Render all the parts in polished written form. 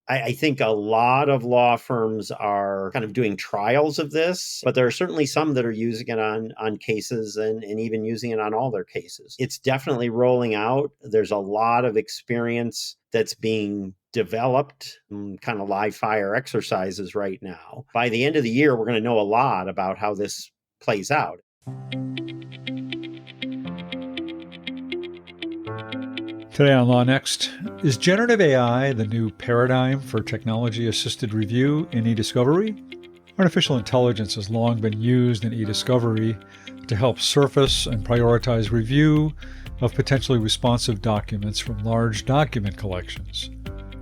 I think a lot of law firms are kind of doing trials of this, but there are certainly some that are using it on cases and even using it on all their cases. It's definitely rolling out. There's a lot of experience that's being developed, kind of live fire exercises right now. By the end of the year, we're going to know a lot about how this plays out. Today on LawNext, is generative AI the new paradigm for technology-assisted review in e-discovery? Artificial intelligence has long been used in e-discovery to help surface and prioritize review of potentially responsive documents from large document collections.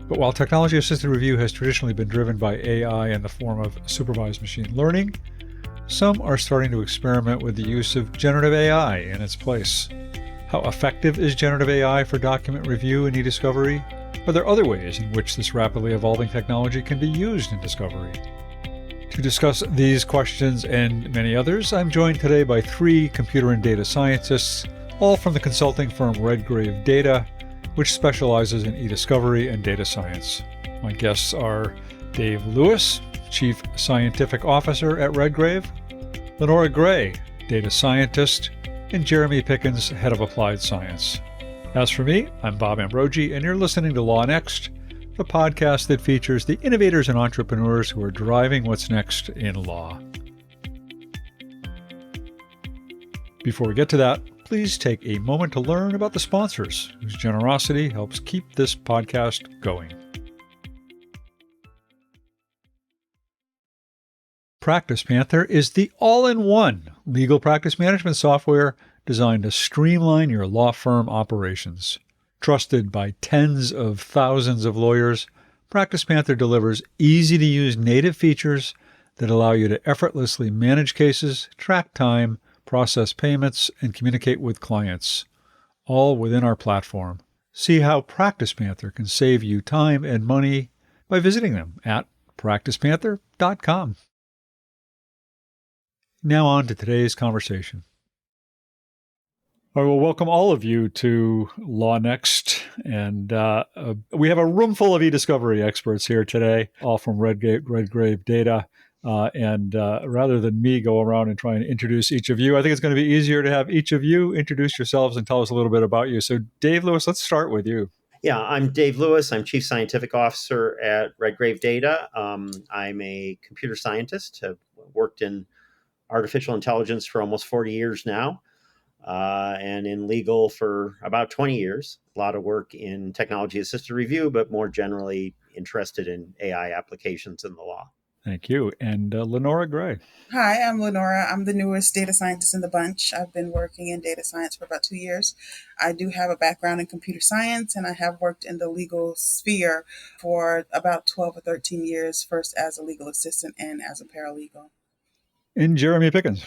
But while technology-assisted review has traditionally been driven by AI in the form of supervised machine learning, some are starting to experiment with the use of generative AI in its place. How effective is generative AI for document review in e-discovery? Are there other ways in which this rapidly evolving technology can be used in discovery? To discuss these questions and many others, I'm joined today by three computer and data scientists, all from the consulting firm Redgrave Data, which specializes in e-discovery and data science. My guests are Dave Lewis, Chief Scientific Officer at Redgrave, Lenora Gray, Data Scientist, and Jeremy Pickens, Head of Applied Science. As for me, I'm Bob Ambrogi, and you're listening to LawNext, the podcast that features the innovators and entrepreneurs who are driving what's next in law. Before we get to that, please take a moment to learn about the sponsors whose generosity helps keep this podcast going. Practice Panther is the all-in-one legal practice management software designed to streamline your law firm operations. Trusted by tens of thousands of lawyers, Practice Panther delivers easy-to-use native features that allow you to effortlessly manage cases, track time, process payments, and communicate with clients, all within our platform. See how Practice Panther can save you time and money by visiting them at practicepanther.com. Now on to today's conversation. I will welcome all of you to LawNext, and we have a room full of e-discovery experts here today, all from Redgrave Data. And rather than me go around and try and introduce each of you, I think it's going to be easier to have each of you introduce yourselves and tell us a little bit about you. So, Dave Lewis, let's start with you. Yeah, I'm Dave Lewis. I'm Chief Scientific Officer at Redgrave Data. I'm a computer scientist. Have worked in artificial intelligence for almost 40 years now, and in legal for about 20 years. A lot of work in technology-assisted review, but more generally interested in AI applications in the law. Thank you. And Lenora Gray. Hi, I'm Lenora. I'm the newest data scientist in the bunch. I've been working in data science for about 2 years. I do have a background in computer science, and I have worked in the legal sphere for about 12 or 13 years, first as a legal assistant and as a paralegal. And Jeremy Pickens.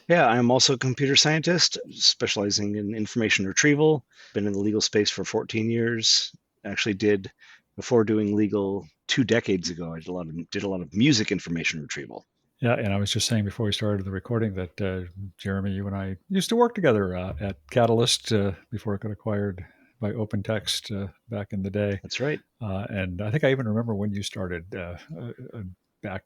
Yeah, I'm also a computer scientist specializing in information retrieval. Been in the legal space for 14 years. Actually did, before doing legal 2 decades ago, I did a lot of music information retrieval. Yeah, and I was just saying before we started the recording that, Jeremy, you and I used to work together at Catalyst before it got acquired by OpenText back in the day. That's right. And I think I even remember when you started back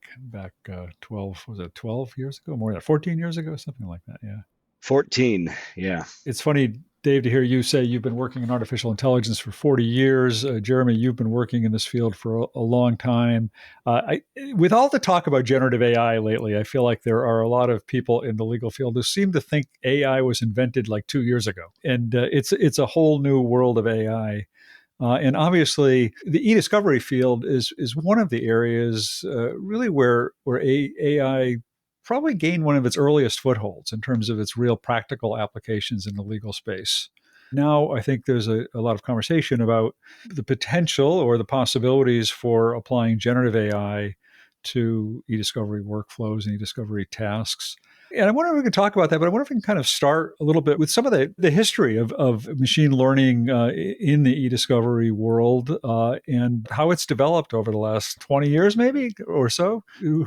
12, was it 12 years ago? More than 14 years ago, something like that, yeah. 14, yeah. It's funny, Dave, to hear you say you've been working in artificial intelligence for 40 years. Jeremy, you've been working in this field for a long time. With all the talk about generative AI lately, I feel like there are a lot of people in the legal field who seem to think AI was invented like 2 years ago. And it's a whole new world of AI. And obviously, the e-discovery field is one of the areas really where AI probably gained one of its earliest footholds in terms of its real practical applications in the legal space. Now, I think there's a lot of conversation about the potential or the possibilities for applying generative AI to e-discovery workflows and e-discovery tasks. And I wonder if we could talk about that, but I wonder if we can kind of start a little bit with some of the history of machine learning in the e-discovery world and how it's developed over the last 20 years, maybe, or so. Who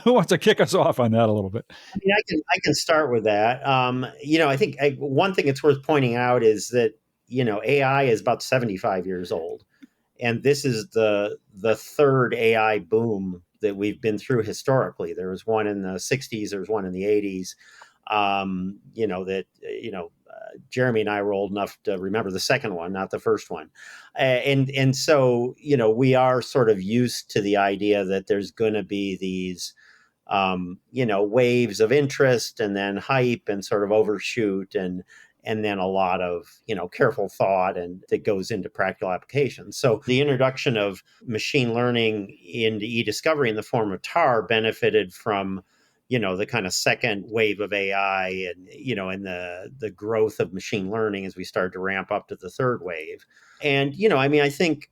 wants to kick us off on that a little bit? I mean, I can start with that. I think one thing it's worth pointing out is that, AI is about 75 years old. And this is the third AI boom that we've been through historically. There was one in the 60s, there was one in the 80s. Jeremy and I were old enough to remember the second one, not the first one. And so, we are sort of used to the idea that there's going to be these, waves of interest and then hype and sort of overshoot and then a lot of, careful thought and that goes into practical applications. So the introduction of machine learning into e-discovery in the form of TAR benefited from, the kind of second wave of AI and the growth of machine learning as we started to ramp up to the third wave. And, I think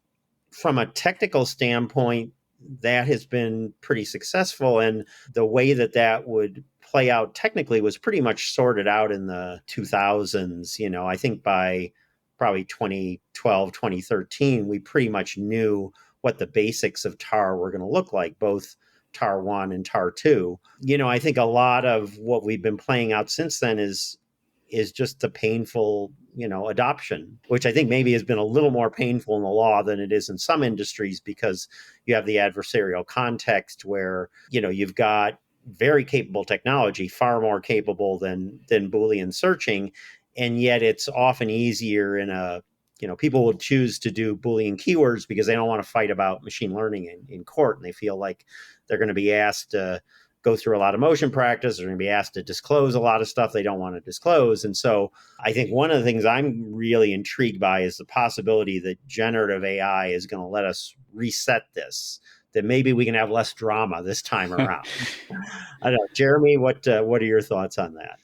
from a technical standpoint, that has been pretty successful. And the way that would play out technically was pretty much sorted out in the 2000s. I think by probably 2012, 2013, we pretty much knew what the basics of TAR were going to look like, both TAR 1 and TAR 2. I think a lot of what we've been playing out since then is just the painful, adoption, which I think maybe has been a little more painful in the law than it is in some industries, because you have the adversarial context where, you've got very capable technology, far more capable than Boolean searching. And yet it's often easier people will choose to do Boolean keywords because they don't want to fight about machine learning in court. And they feel like they're going to be asked to go through a lot of motion practice. They're going to be asked to disclose a lot of stuff they don't want to disclose. And so I think one of the things I'm really intrigued by is the possibility that generative AI is going to let us reset this, that maybe we can have less drama this time around. I don't know. Jeremy, what are your thoughts on that?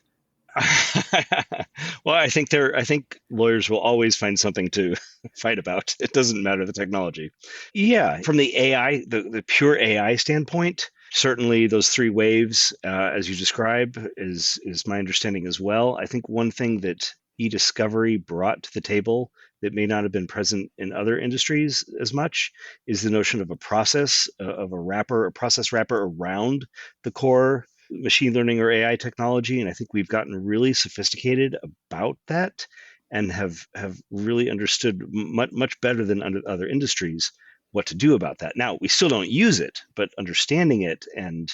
Well, I think lawyers will always find something to fight about. It doesn't matter the technology. Yeah, from the AI, the pure AI standpoint, certainly those three waves, as you describe, is my understanding as well. I think one thing that e-discovery brought to the table that may not have been present in other industries as much is the notion of a process, of a process wrapper around the core machine learning or AI technology. And I think we've gotten really sophisticated about that and have really understood much better than under other industries what to do about that. Now, we still don't use it, but understanding it and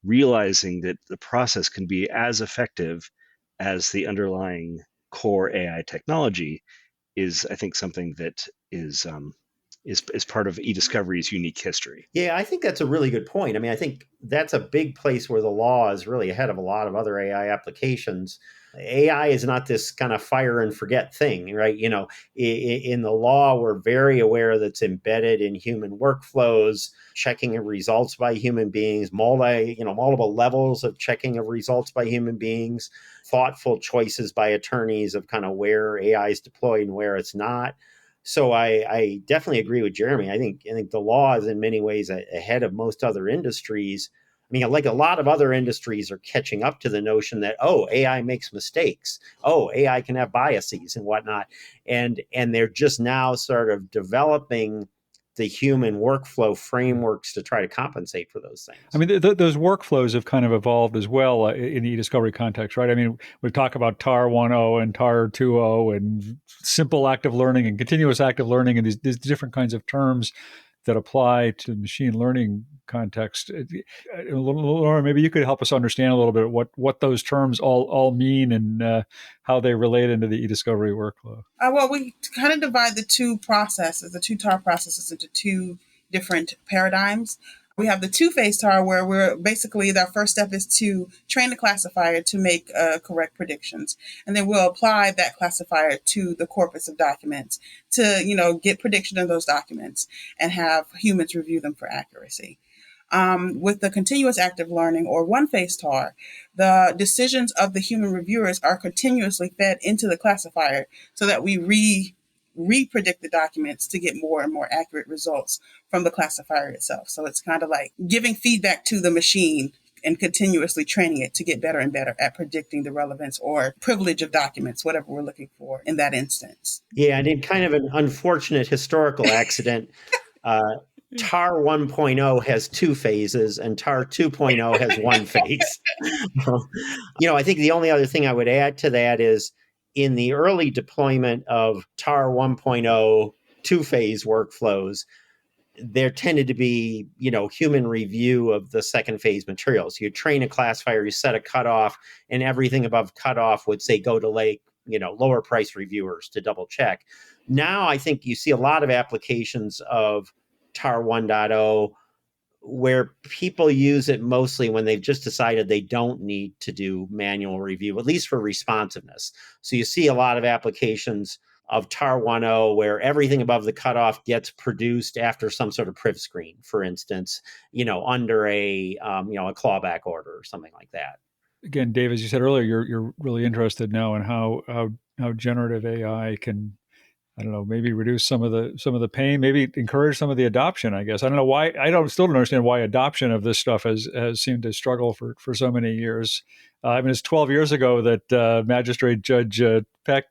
realizing that the process can be as effective as the underlying core AI technology is, I think, something that is part of e-discovery's unique history. Yeah, I think that's a really good point. I think that's a big place where the law is really ahead of a lot of other AI applications. AI is not this kind of fire and forget thing, right? In the law, we're very aware that it's embedded in human workflows, checking of results by human beings, multiple levels of checking of results by human beings, thoughtful choices by attorneys of kind of where AI is deployed and where it's not. So I definitely agree with Jeremy. I think the law is in many ways ahead of most other industries. Like a lot of other industries are catching up to the notion that, AI makes mistakes. AI can have biases and whatnot. And they're just now sort of developing the human workflow frameworks to try to compensate for those things. Those workflows have kind of evolved as well in the e-discovery context, right? We talk about TAR 1.0 and TAR 2.0 and simple active learning and continuous active learning and these different kinds of terms that apply to the machine learning context. Laura, maybe you could help us understand a little bit what those terms all mean and how they relate into the e-discovery workflow. Well, we kind of divide the two TAR processes into two different paradigms. We have the two-phase TAR, where we're basically, our first step is to train the classifier to make correct predictions. And then we'll apply that classifier to the corpus of documents to, get prediction of those documents and have humans review them for accuracy. With the continuous active learning or one-phase TAR, the decisions of the human reviewers are continuously fed into the classifier so that we re-predict the documents to get more and more accurate results from the classifier itself. So it's kind of like giving feedback to the machine and continuously training it to get better and better at predicting the relevance or privilege of documents, whatever we're looking for in that instance. Yeah, and in kind of an unfortunate historical accident, TAR 1.0 has two phases and TAR 2.0 has one phase. I think the only other thing I would add to that is in the early deployment of TAR 1.0, two-phase workflows, there tended to be, human review of the second phase materials. You train a classifier, you set a cutoff, and everything above cutoff would say go to lower price reviewers to double check. Now I think you see a lot of applications of TAR 1.0 where people use it mostly when they've just decided they don't need to do manual review, at least for responsiveness. So you see a lot of applications of TAR 1.0 where everything above the cutoff gets produced after some sort of priv screen, for instance, under a clawback order or something like that. Again, Dave, as you said earlier, you're really interested now in how generative AI can, I don't know, maybe reduce some of the pain, maybe encourage some of the adoption. I guess I don't know why. Still don't understand why adoption of this stuff has seemed to struggle for so many years. I mean, it's 12 years ago that Magistrate Judge Peck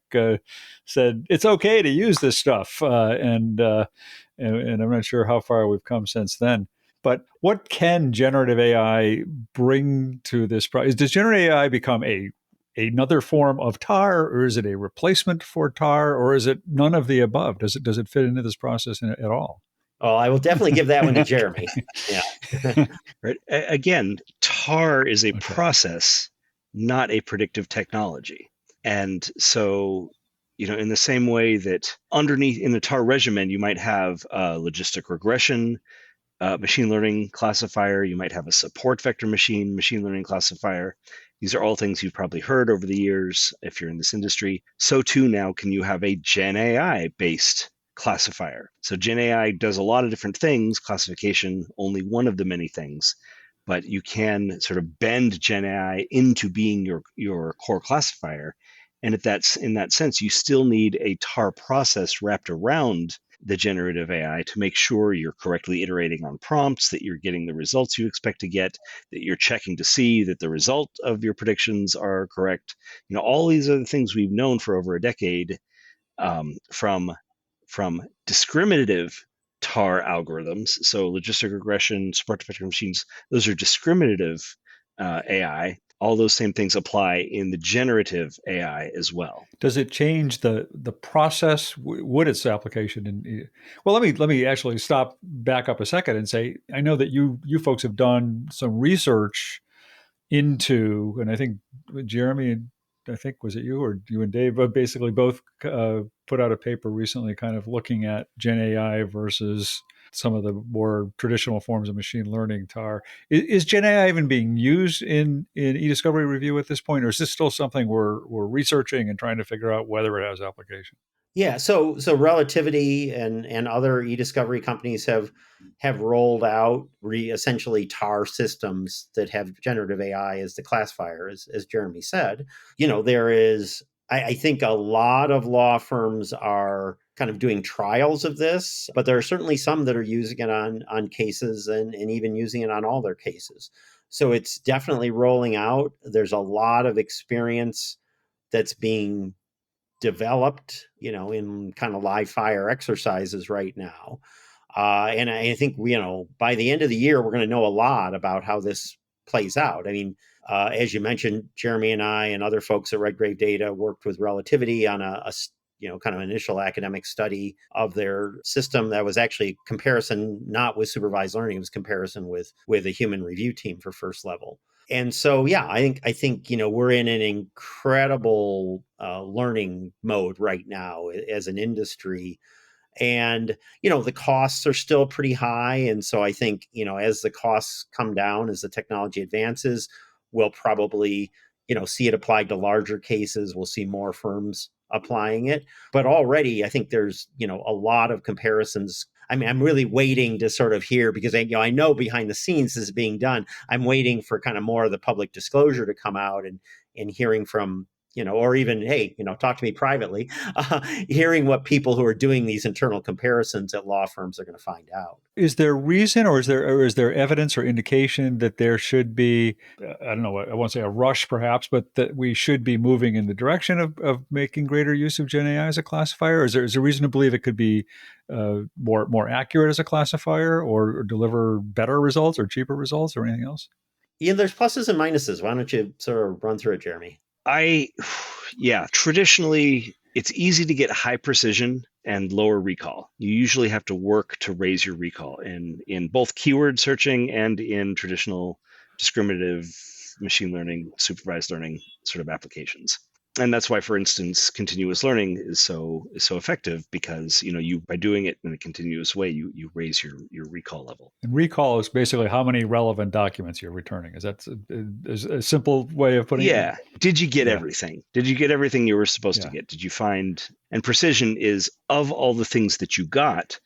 said it's okay to use this stuff, and I'm not sure how far we've come since then. But what can generative AI bring to this process? Does generative AI become another form of TAR, or is it a replacement for TAR, or is it none of the above? Does it fit into this process at all? Oh, I will definitely give that one to Jeremy. Yeah. Right. Again, TAR is a process, not a predictive technology. And so, in the same way that underneath in the TAR regimen, you might have a logistic regression machine learning classifier, you might have a support vector machine learning classifier. These are all things you've probably heard over the years if you're in this industry. So too now can you have a Gen AI based classifier. So Gen AI does a lot of different things, classification only one of the many things, but you can sort of bend Gen AI into being your core classifier. And if that's in that sense, you still need a TAR process wrapped around the generative AI to make sure you're correctly iterating on prompts, that you're getting the results you expect to get, that you're checking to see that the result of your predictions are correct. All these are the things we've known for over a decade from discriminative TAR algorithms. So logistic regression, support vector machines, those are discriminative AI. All those same things apply in the generative AI as well. Does it change the process? Would its application? Well, let me actually back up a second and say I know that you folks have done some research into, and I think Jeremy, I think was it you or you and Dave, basically both put out a paper recently, kind of looking at Gen AI versus some of the more traditional forms of machine learning TAR. Is Gen AI even being used in e-discovery review at this point, or is this still something we're researching and trying to figure out whether it has application? Yeah, so Relativity and other e-discovery companies have rolled out essentially TAR systems that have generative AI as the classifier, as Jeremy said. There is, I think a lot of law firms are kind of doing trials of this, but there are certainly some that are using it on cases and even using it on all their cases. So it's definitely rolling out. There's a lot of experience that's being developed, in kind of live fire exercises right now. And I think, by the end of the year, we're going to know a lot about how this plays out. I mean, as you mentioned, Jeremy and I and other folks at Redgrave Data worked with Relativity on a kind of initial academic study of their system that was actually comparison, not with supervised learning, it was comparison with a human review team for first level. And so, yeah, I think we're in an incredible learning mode right now as an industry. And, the costs are still pretty high. And so I think, as the costs come down, as the technology advances, we'll probably, see it applied to larger cases. We'll see more firms applying it. But already, I think there's, a lot of comparisons. I mean, I'm really waiting to sort of hear, because I know behind the scenes this is being done. I'm waiting for kind of more of the public disclosure to come out and hearing from, or even, hey, talk to me privately, hearing what people who are doing these internal comparisons at law firms are going to find out. Is there reason, or is there evidence or indication that there should be, I don't know, I won't say a rush perhaps, but that we should be moving in the direction of making greater use of Gen AI as a classifier? Is there reason to believe it could be more accurate as a classifier, or deliver better results or cheaper results or anything else? Yeah, there's pluses and minuses. Why don't you sort of run through it, Jeremy? Traditionally it's easy to get high precision and lower recall. You usually have to work to raise your recall in both keyword searching and in traditional discriminative machine learning, supervised learning sort of applications. And that's why, for instance, continuous learning is so effective, because you, by doing it in a continuous way, you raise your recall level. And recall is basically how many relevant documents you're returning. Is that a simple way of putting it? Yeah. Did you get Yeah. everything? Did you get everything you were supposed to Yeah. get? Did you find? And precision is, of all the things that you got,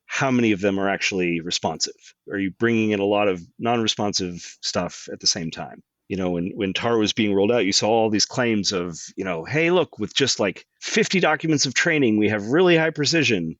how many of them are actually responsive? Are you bringing in a lot of non-responsive stuff at the same time? When TAR was being rolled out, you saw all these claims of, hey, look, with just like 50 documents of training, we have really high precision.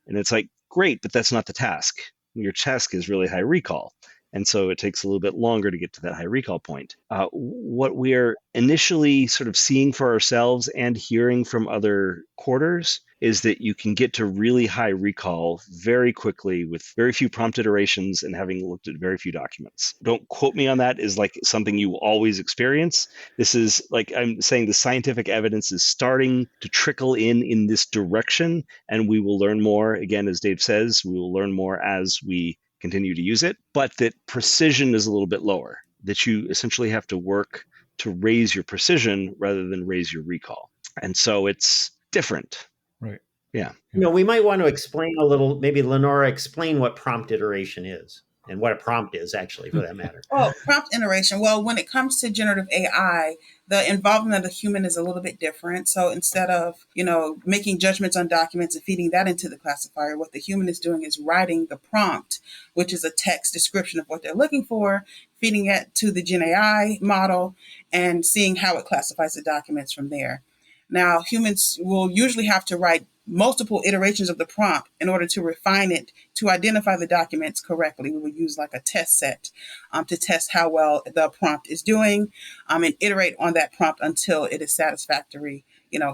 And it's like, great, but that's not the task. Your task is really high recall. And so it takes a little bit longer to get to that high recall point. What we're initially sort of seeing for ourselves and hearing from other quarters is that you can get to really high recall very quickly with very few prompt iterations and having looked at very few documents. Don't quote me on that as like something you will always experience. This is, like I'm saying, the scientific evidence is starting to trickle in this direction, and we will learn more. Again, as Dave says, we will learn more as we continue to use it, but that precision is a little bit lower, that you essentially have to work to raise your precision rather than raise your recall. And so it's different. Right. Yeah. We might want to explain a little, maybe Lenora, explain what prompt iteration is and what a prompt is, actually, for that matter. Well, prompt iteration. Well, when it comes to generative AI, the involvement of the human is a little bit different. So instead of, making judgments on documents and feeding that into the classifier, what the human is doing is writing the prompt, which is a text description of what they're looking for, feeding it to the Gen AI model, and seeing how it classifies the documents from there. Now, humans will usually have to write multiple iterations of the prompt in order to refine it to identify the documents correctly. We would use like a test set to test how well the prompt is doing, and iterate on that prompt until it is satisfactory,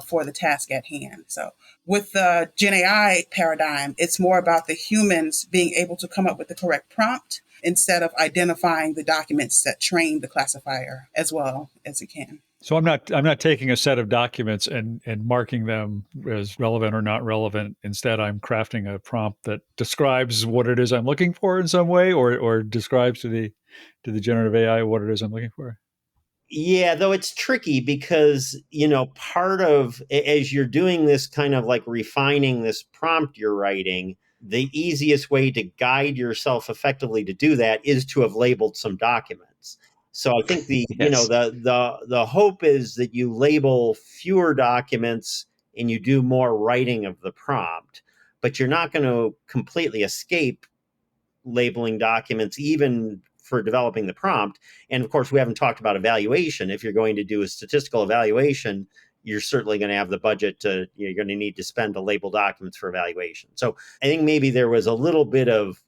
for the task at hand. So with the Gen AI paradigm, it's more about the humans being able to come up with the correct prompt instead of identifying the documents that train the classifier as well as it can. So I'm not taking a set of documents and marking them as relevant or not relevant. Instead, I'm crafting a prompt that describes what it is I'm looking for in some way, or describes to the generative AI what it is I'm looking for. Yeah, though it's tricky because, part of, as you're doing this kind of like refining this prompt you're writing, the easiest way to guide yourself effectively to do that is to have labeled some documents. So I think Yes. the hope is that you label fewer documents and you do more writing of the prompt, but you're not going to completely escape labeling documents even for developing the prompt. And of course, we haven't talked about evaluation. If you're going to do a statistical evaluation, you're certainly going to have the budget you're going to need to spend to label documents for evaluation. So I think maybe there was a little bit of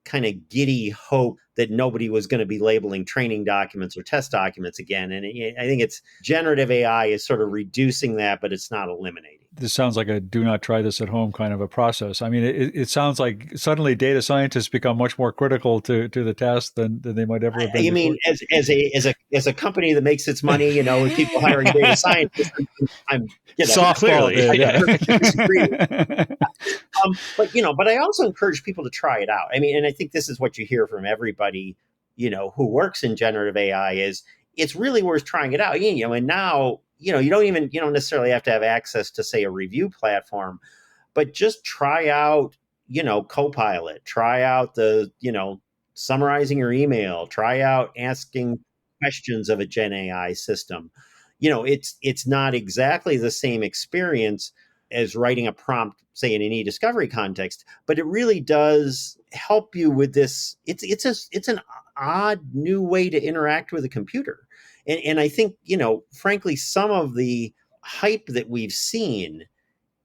kind of giddy hope that nobody was going to be labeling training documents or test documents again. And I think it's generative AI is sort of reducing that, but it's not eliminating. This sounds like a do not try this at home kind of a process. I mean, it sounds like suddenly data scientists become much more critical to the task than they might ever have been. I mean, as a company that makes its money, with people hiring data scientists, I'm softball, but I also encourage people to try it out. I mean, and I think this is what you hear from everybody, who works in generative AI is it's really worth trying it out. And now, you don't necessarily have to have access to, say, a review platform, but just try out, Copilot, try out the, summarizing your email, try out asking questions of a Gen AI system. It's not exactly the same experience as writing a prompt, say, in an e-discovery context, but it really does help you with this. It's an odd new way to interact with a computer. And I think, frankly, some of the hype that we've seen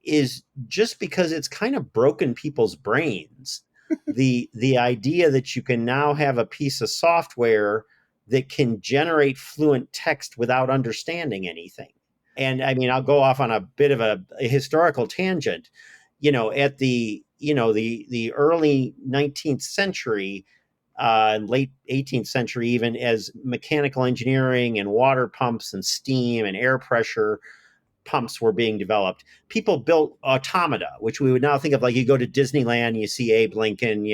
is just because it's kind of broken people's brains. The idea that you can now have a piece of software that can generate fluent text without understanding anything. And I mean, I'll go off on a bit of a historical tangent. At the early 19th century, late 18th century, even, as mechanical engineering and water pumps and steam and air pressure pumps were being developed, people built automata, which we would now think of like you go to Disneyland, you see Abe Lincoln,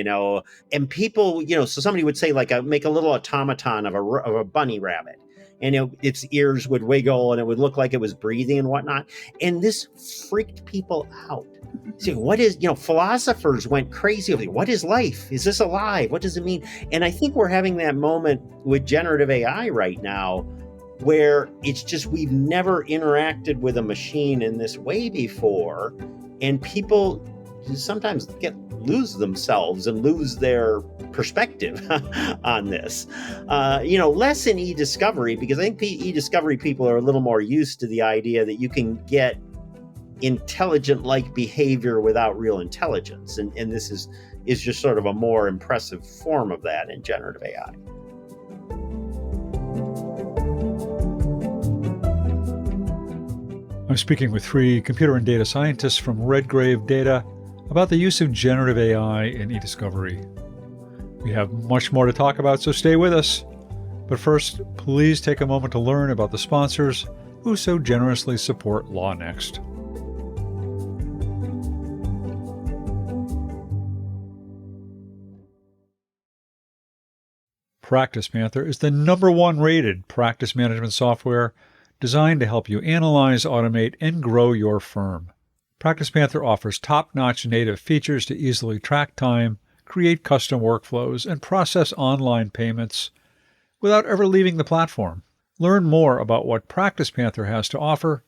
and people, so somebody would say like make a little automaton of a bunny rabbit. And its ears would wiggle and it would look like it was breathing and whatnot. And this freaked people out. So what is, philosophers went crazy over it. What is life? Is this alive? What does it mean? And I think we're having that moment with generative AI right now where it's just we've never interacted with a machine in this way before. And people sometimes lose themselves and lose their perspective on this. Less in e-discovery, because I think e-discovery people are a little more used to the idea that you can get intelligent-like behavior without real intelligence. And this is just sort of a more impressive form of that in generative AI. I'm speaking with 3 computer and data scientists from Redgrave Data about the use of generative AI in e-discovery. We have much more to talk about, so stay with us. But first, please take a moment to learn about the sponsors who so generously support LawNext. Practice Panther is the #1 rated practice management software designed to help you analyze, automate, and grow your firm. Practice Panther offers top-notch native features to easily track time, create custom workflows, and process online payments without ever leaving the platform. Learn more about what Practice Panther has to offer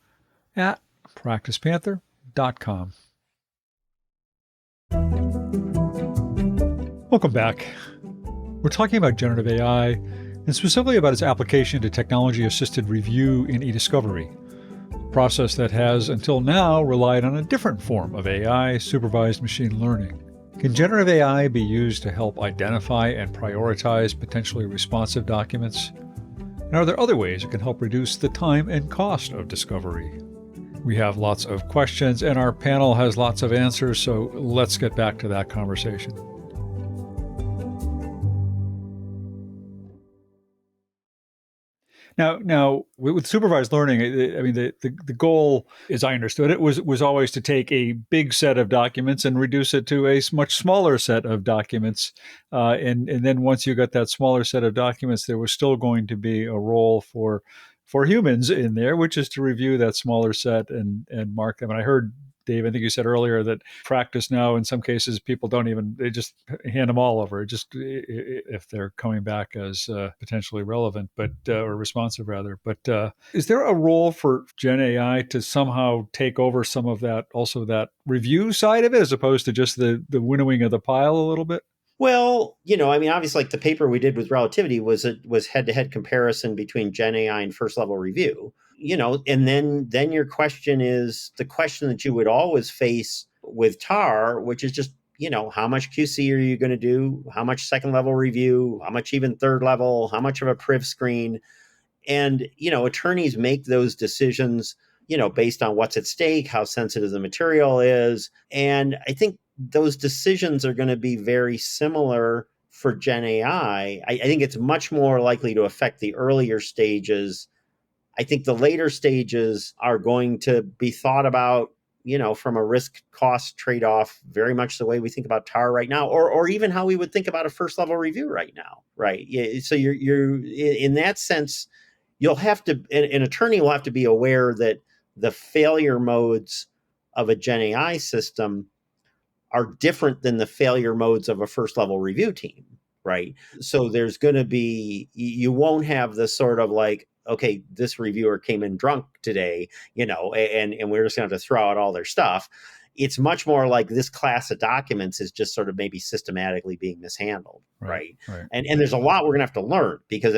at practicepanther.com. Welcome back. We're talking about generative AI, and specifically about its application to technology-assisted review in e-discovery, a process that has, until now, relied on a different form of AI, supervised machine learning. Can generative AI be used to help identify and prioritize potentially responsive documents? And are there other ways it can help reduce the time and cost of discovery? We have lots of questions, and our panel has lots of answers, so let's get back to that conversation. Now, with supervised learning, I mean, the goal, as I understood it, was always to take a big set of documents and reduce it to a much smaller set of documents. And then once you got that smaller set of documents, there was still going to be a role for humans in there, which is to review that smaller set and mark them. And I heard, Dave, I think you said earlier that practice now, in some cases, people they just hand them all over, just if they're coming back as potentially relevant, or responsive rather. But is there a role for Gen AI to somehow take over some of that, also that review side of it, as opposed to just the winnowing of the pile a little bit? Well, obviously, like the paper we did with relativity was head-to-head comparison between Gen AI and first level review. And then your question is the question that you would always face with TAR, which is just, how much QC are you going to do? How much second level review? How much even third level? How much of a priv screen? And, attorneys make those decisions, based on what's at stake, how sensitive the material is. And I think those decisions are going to be very similar for Gen AI. I think it's much more likely to affect the earlier stages. I think the later stages are going to be thought about, from a risk cost trade-off, very much the way we think about TAR right now, or even how we would think about a first level review right now. Right. So you're in that sense, you'll have to, an attorney will have to be aware that the failure modes of a Gen AI system are different than the failure modes of a first level review team. Right. So there's going to be, you won't have the sort of like, okay, this reviewer came in drunk today, and we're just going to have to throw out all their stuff. It's much more like this class of documents is just sort of maybe systematically being mishandled. Right. And there's a lot we're going to have to learn, because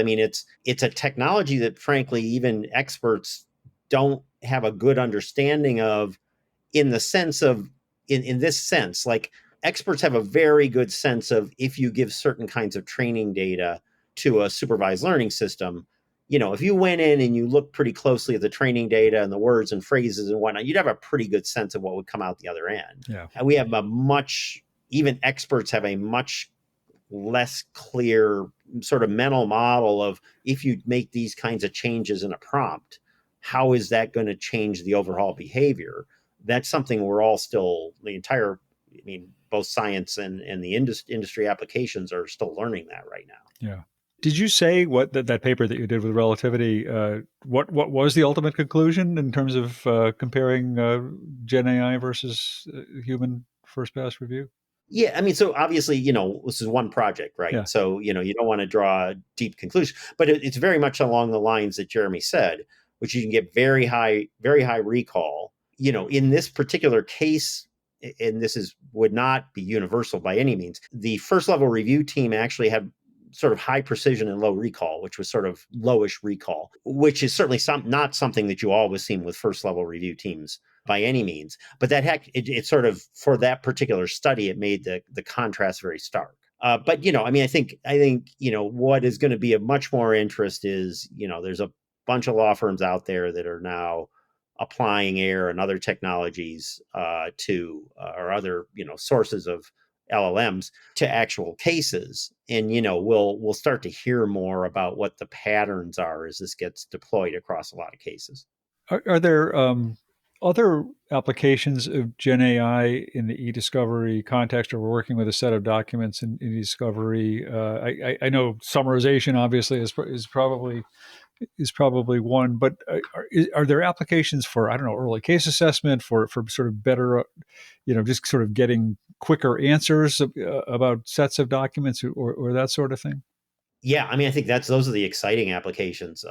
it's a technology that frankly, even experts don't have a good understanding of, in the sense of, in this sense, like experts have a very good sense of, if you give certain kinds of training data to a supervised learning system, if you went in and you looked pretty closely at the training data and the words and phrases and whatnot, you'd have a pretty good sense of what would come out the other end. Yeah. And we have even experts have a much less clear sort of mental model of, if you make these kinds of changes in a prompt, how is that going to change the overall behavior? That's something we're all still, both science and the industry applications are still learning that right now. Yeah. Did you say what that paper that you did with relativity? What was the ultimate conclusion in terms of comparing Gen AI versus human first pass review? Yeah, so obviously, this is one project, right? Yeah. So, you don't want to draw a deep conclusion, but it's very much along the lines that Jeremy said, which you can get very high recall. In this particular case, and would not be universal by any means, the first level review team actually had sort of high precision and low recall, which was sort of lowish recall, which is certainly not something that you always see with first level review teams by any means. But it sort of, for that particular study, it made the contrast very stark. But I think what is going to be of much more interest is there's a bunch of law firms out there that are now applying AIR and other technologies to or other sources of LLMs to actual cases, and we'll start to hear more about what the patterns are as this gets deployed across a lot of cases. Are there other applications of Gen AI in the e-discovery context, or we're working with a set of documents in e-discovery? I know summarization obviously is probably one, but are there applications for, I don't know, early case assessment, for sort of better, just sort of getting quicker answers about sets of documents or that sort of thing? Yeah, I think those are the exciting applications.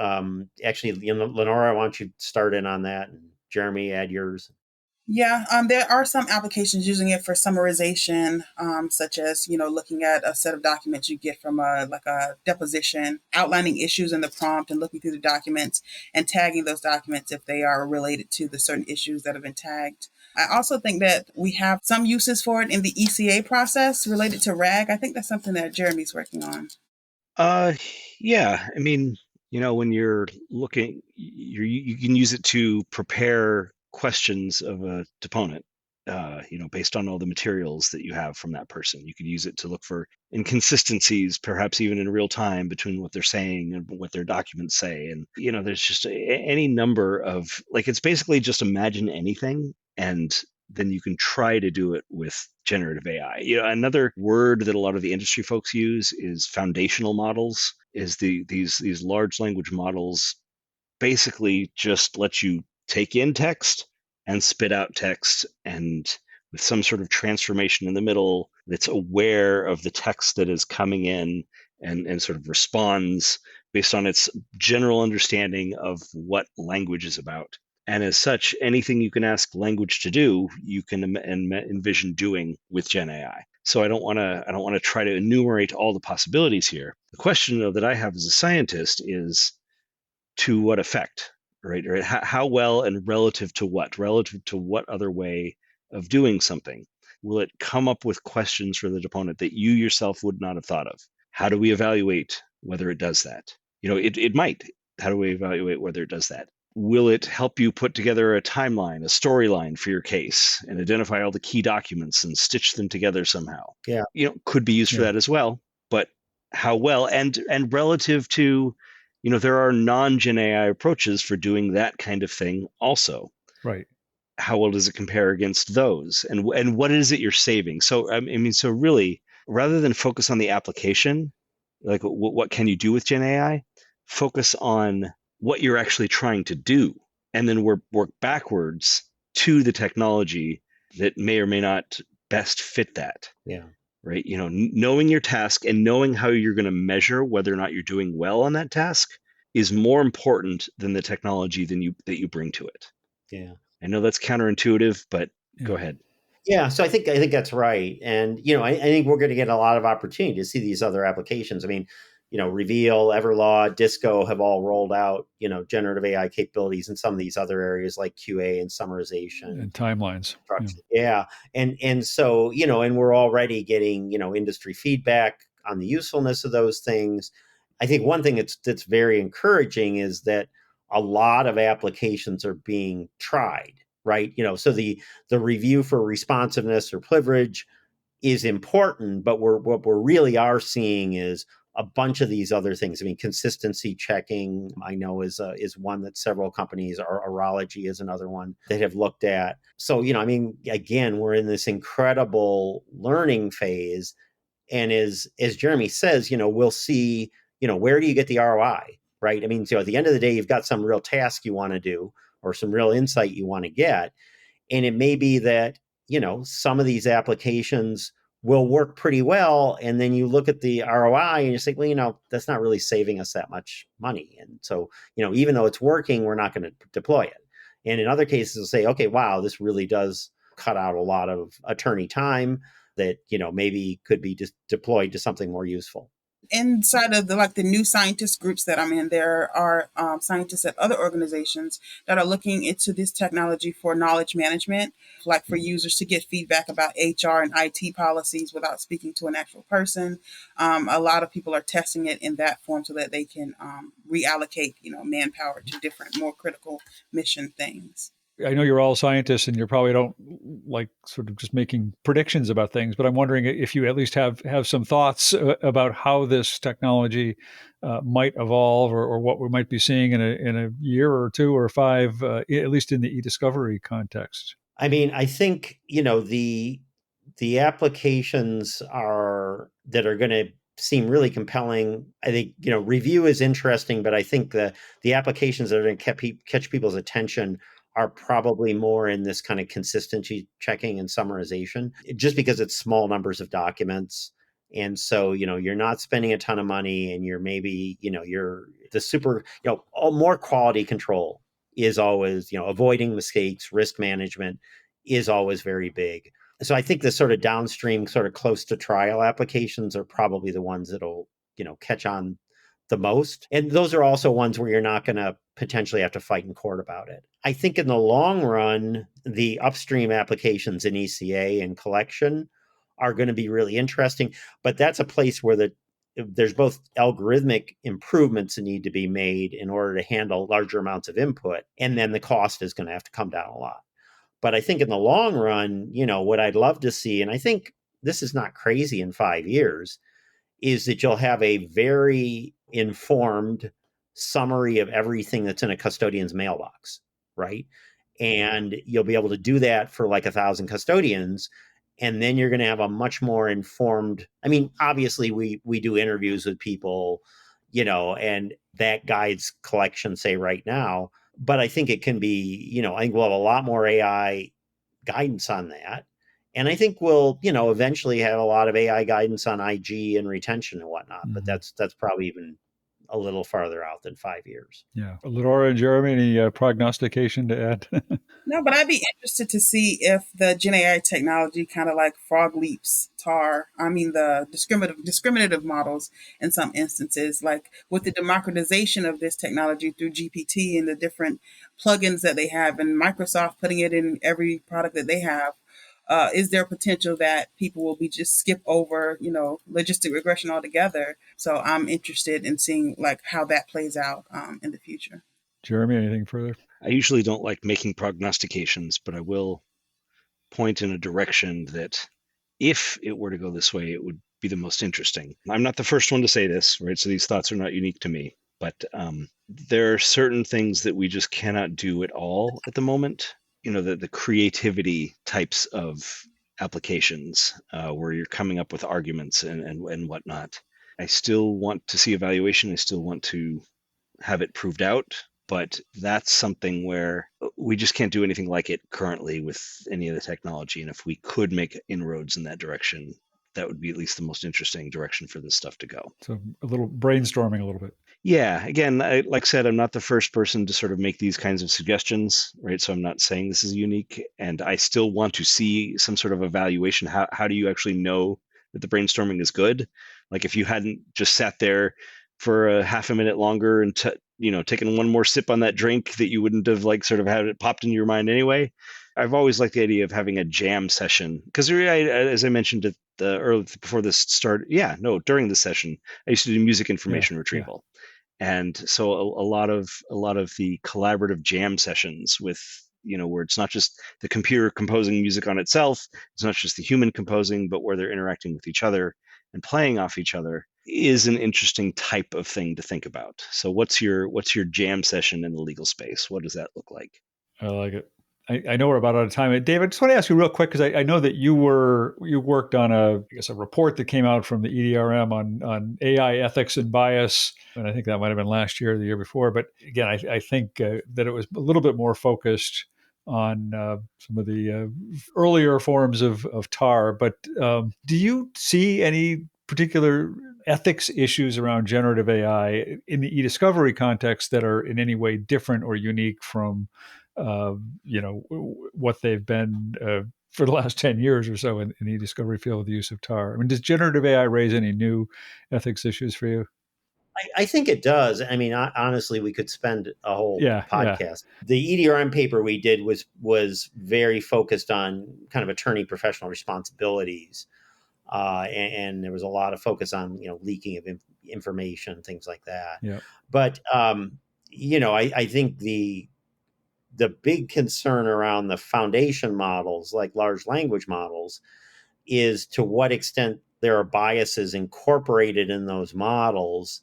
Actually, Lenora, why don't you start in on that, and Jeremy, add yours. Yeah, there are some applications using it for summarization, such as looking at a set of documents you get from a deposition, outlining issues in the prompt, and looking through the documents and tagging those documents if they are related to the certain issues that have been tagged. I also think that we have some uses for it in the ECA process related to RAG. I think that's something that Jeremy's working on. Yeah. When you're looking, you can use it to prepare questions of a deponent. Based on all the materials that you have from that person, you could use it to look for inconsistencies, perhaps even in real time, between what they're saying and what their documents say. And there's just any number of, it's basically just imagine anything, and then you can try to do it with generative AI. Another word that a lot of the industry folks use is foundational models. Is these large language models basically just let you take in text and spit out text, and with some sort of transformation in the middle that's aware of the text that is coming in, and sort of responds based on its general understanding of what language is about. And as such, anything you can ask language to do, you can envision doing with Gen AI. So I don't want to try to enumerate all the possibilities here. The question, though, that I have as a scientist is, to what effect, right? Or how well, and relative to what? Relative to what other way of doing something? Will it come up with questions for the deponent that you yourself would not have thought of? How do we evaluate whether it does that? It might. How do we evaluate whether it does that? Will it help you put together a timeline, a storyline for your case, and identify all the key documents and stitch them together somehow? Yeah. Could be used for that as well. But how well, and relative to, there are non-Gen AI approaches for doing that kind of thing also. Right. How well does it compare against those? And what is it you're saving? So, so really, rather than focus on the application, like what can you do with Gen AI, focus on what you're actually trying to do, and then work backwards to the technology that may or may not best fit that. Yeah. Right. Knowing your task and knowing how you're going to measure whether or not you're doing well on that task is more important than the technology that you bring to it. Yeah. I know that's counterintuitive, but go ahead. Yeah, so I think that's right, and I think we're going to get a lot of opportunity to see these other applications. Reveal, Everlaw, Disco have all rolled out generative AI capabilities in some of these other areas like QA and summarization and timelines. Yeah, and so and we're already getting industry feedback on the usefulness of those things. I think one thing that's very encouraging is that a lot of applications are being tried. Right. So the review for responsiveness or privilege is important, but what we really are seeing is a bunch of these other things. I mean, consistency checking, I know, is one that several companies, or orology is another one that have looked at. So, I mean, again, we're in this incredible learning phase. And as Jeremy says, we'll see, where do you get the ROI, right? I mean, so at the end of the day, you've got some real task you want to do or some real insight you want to get. And it may be that, some of these applications will work pretty well. And then you look at the ROI and you say, well, that's not really saving us that much money. And so, even though it's working, we're not going to deploy it. And in other cases, we'll say, okay, wow, this really does cut out a lot of attorney time that, maybe could be just deployed to something more useful. Inside of the new scientist groups that I'm in, there are scientists at other organizations that are looking into this technology for knowledge management, like for users to get feedback about HR and IT policies without speaking to an actual person. A lot of people are testing it in that form so that they can reallocate, manpower to different, more critical mission things. I know you're all scientists and you probably don't like sort of just making predictions about things, but I'm wondering if you at least have some thoughts about how this technology might evolve, or what we might be seeing in a year or two or five, at least in the e-discovery context. I mean, I think, the applications that are going to seem really compelling. I think, review is interesting, but I think the applications that are going to catch people's attention are probably more in this kind of consistency checking and summarization, just because it's small numbers of documents. And so, you're not spending a ton of money, and you're maybe, you're the super, more quality control is always, avoiding mistakes, risk management is always very big. So I think the sort of downstream, sort of close to trial applications are probably the ones that'll, catch on the most. And those are also ones where you're not going to potentially have to fight in court about it. I think in the long run, the upstream applications in ECA and collection are going to be really interesting. But that's a place where there's both algorithmic improvements that need to be made in order to handle larger amounts of input. And then the cost is going to have to come down a lot. But I think in the long run, what I'd love to see, and I think this is not crazy in 5 years, is that you'll have a very informed summary of everything that's in a custodian's mailbox, right? And you'll be able to do that for like 1,000 custodians. And then you're going to have a much more informed, I mean, obviously we do interviews with people, and that guides collection, say right now. But I think it can be, I think we'll have a lot more AI guidance on that. And I think we'll, eventually have a lot of AI guidance on IG and retention and whatnot. But that's probably even a little farther out than 5 years. Yeah. Laura and Jeremy, any prognostication to add? No, but I'd be interested to see if the Gen AI technology kind of like frog leaps the discriminative models in some instances, like with the democratization of this technology through GPT and the different plugins that they have, and Microsoft putting it in every product that they have. Is there potential that people will be just skip over, logistic regression altogether? So I'm interested in seeing like how that plays out in the future. Jeremy, anything further? I usually don't like making prognostications, but I will point in a direction that if it were to go this way, it would be the most interesting. I'm not the first one to say this, right? So these thoughts are not unique to me, but there are certain things that we just cannot do at all at the moment. The creativity types of applications where you're coming up with arguments and whatnot. I still want to see evaluation. I still want to have it proved out. But that's something where we just can't do anything like it currently with any of the technology. And if we could make inroads in that direction, that would be at least the most interesting direction for this stuff to go. So a little brainstorming a little bit. Yeah. Again, like I said, I'm not the first person to sort of make these kinds of suggestions, right? So I'm not saying this is unique. And I still want to see some sort of evaluation. How do you actually know that the brainstorming is good? Like if you hadn't just sat there for a half a minute longer and taken one more sip on that drink that you wouldn't have like sort of had it popped into your mind anyway. I've always liked the idea of having a jam session because as I mentioned at the early before this started, during the session, I used to do music information retrieval. And so a lot of the collaborative jam sessions with, where it's not just the computer composing music on itself, it's not just the human composing, but where they're interacting with each other and playing off each other. is an interesting type of thing to think about. So what's your jam session in the legal space? What does that look like? I like it. I know we're about out of time. David, I just want to ask you real quick, because I know that you worked on a report that came out from the EDRM on AI ethics and bias, and I think that might have been last year or the year before. But again, I think that it was a little bit more focused on some of the earlier forms of TAR. But do you see any particular ethics issues around generative AI in the e-discovery context that are in any way different or unique from what they've been for the last 10 years or so in the e-discovery field with the use of TAR? I mean, does generative AI raise any new ethics issues for you? I think it does. I mean, honestly, we could spend a whole Yeah. podcast. The EDRM paper we did was very focused on kind of attorney professional responsibilities, and there was a lot of focus on leaking of information, things like that. Yeah. But I think the big concern around the foundation models, like large language models, is to what extent there are biases incorporated in those models,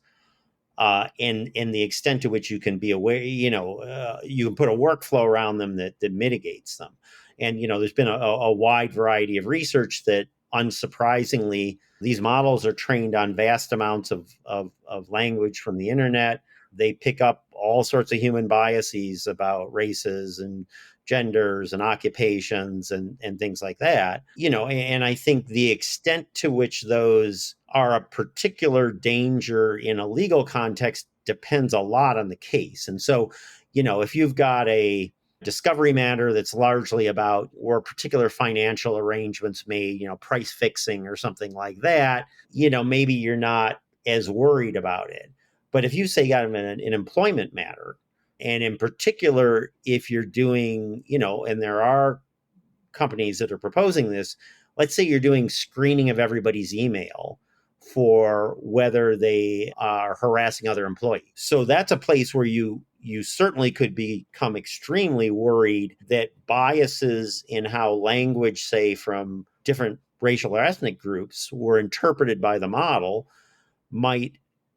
and the extent to which you can be aware, you can put a workflow around them that mitigates them. And, there's been a wide variety of research that, unsurprisingly, these models are trained on vast amounts of language from the internet. They pick up all sorts of human biases about races and genders and occupations and things like that. And I think the extent to which those are a particular danger in a legal context depends a lot on the case. And so, if you've got a discovery matter that's largely about, or particular financial arrangements made, price fixing or something like that, maybe you're not as worried about it. But if you say you got an employment matter, and in particular, if you're doing, and there are companies that are proposing this, let's say you're doing screening of everybody's email for whether they are harassing other employees. So that's a place where you certainly could become extremely worried that biases in how language, say, from different racial or ethnic groups were interpreted by the model might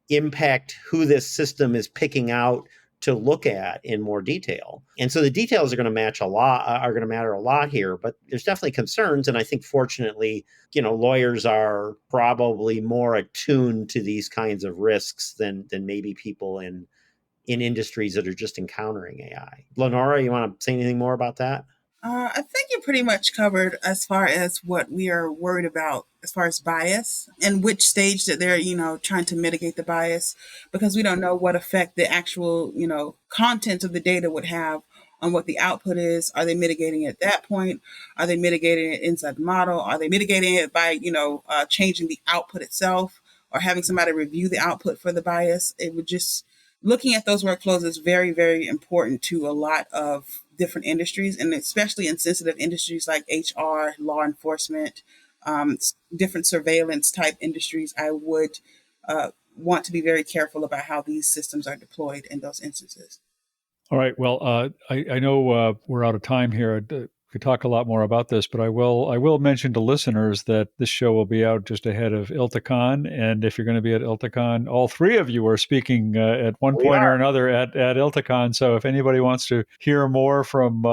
impact who this system is picking out to look at in more detail. And so the details are going to matter a lot here, but there's definitely concerns. And I think, fortunately, lawyers are probably more attuned to these kinds of risks than maybe people in industries that are just encountering AI. Lenora, you want to say anything more about that? I think you pretty much covered as far as what we are worried about as far as bias and which stage that they're, trying to mitigate the bias, because we don't know what effect the actual, content of the data would have on what the output is. Are they mitigating it at that point? Are they mitigating it inside the model? Are they mitigating it by, changing the output itself or having somebody review the output for the bias? It would just, looking at those workflows is very, very important to a lot of different industries, and especially in sensitive industries like HR, law enforcement, different surveillance type industries. I would want to be very careful about how these systems are deployed in those instances. All right. Well, I know we're out of time here. Could talk a lot more about this, but I will mention to listeners that this show will be out just ahead of ILTACON, and if you're going to be at ILTACON, all three of you are speaking at one point or another at ILTACON. So if anybody wants to hear more from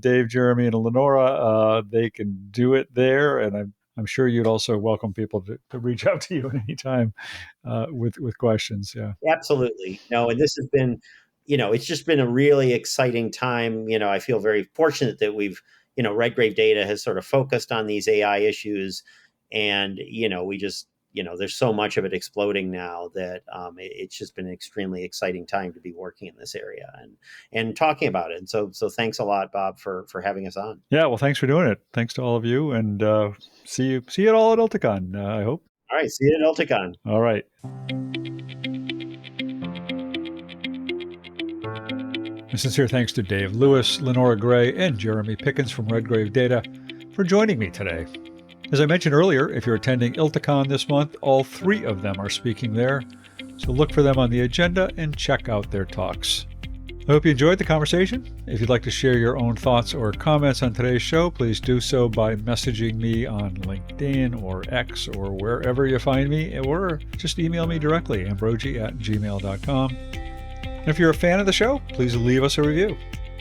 Dave, Jeremy, and Lenora, they can do it there, and I'm sure you'd also welcome people to reach out to you at any time with questions. Yeah, absolutely. No, and this has been, it's just been a really exciting time. I feel very fortunate that we've, Redgrave Data has sort of focused on these AI issues, and we just, there's so much of it exploding now that it's just been an extremely exciting time to be working in this area and talking about it. And so thanks a lot, Bob, for having us on. Yeah, well, thanks for doing it. Thanks to all of you, and see you all at ILTACON, I hope. All right, see you at ILTACON. All right. A sincere thanks to Dave Lewis, Lenora Gray, and Jeremy Pickens from Redgrave Data for joining me today. As I mentioned earlier, if you're attending ILTACON this month, all three of them are speaking there, so look for them on the agenda and check out their talks. I hope you enjoyed the conversation. If you'd like to share your own thoughts or comments on today's show, please do so by messaging me on LinkedIn or X or wherever you find me, or just email me directly, ambrogi@gmail.com. And if you're a fan of the show, please leave us a review.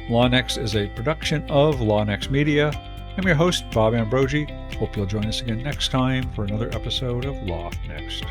LawNext is a production of LawNext Media. I'm your host, Bob Ambrogi. Hope you'll join us again next time for another episode of Law Next.